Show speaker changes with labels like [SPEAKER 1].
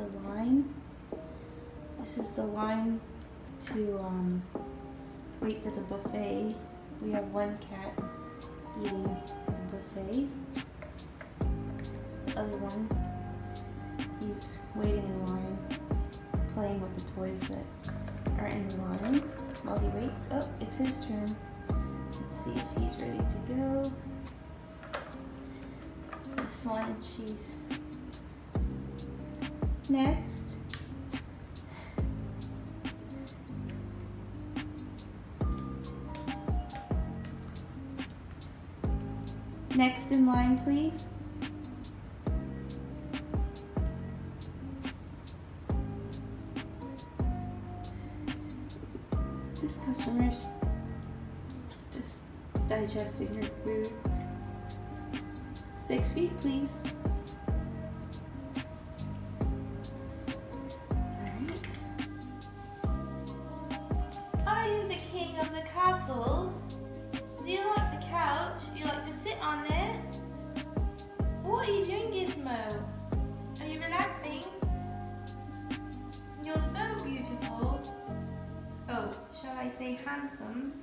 [SPEAKER 1] the line. This is the line to wait for the buffet. We have one cat eating the buffet. The other one, he's waiting in line, playing with the toys that are in the line while he waits. Oh, it's his turn. Let's see if he's ready to go. This one, she's next. Next in line, please. This customer's just digesting her food. 6 feet, please. Alright. Are you the king of the castle? Do you like the couch? Do you like to sit on there? What are you doing, Gizmo? Are you relaxing? You're so beautiful. Oh, shall I say handsome?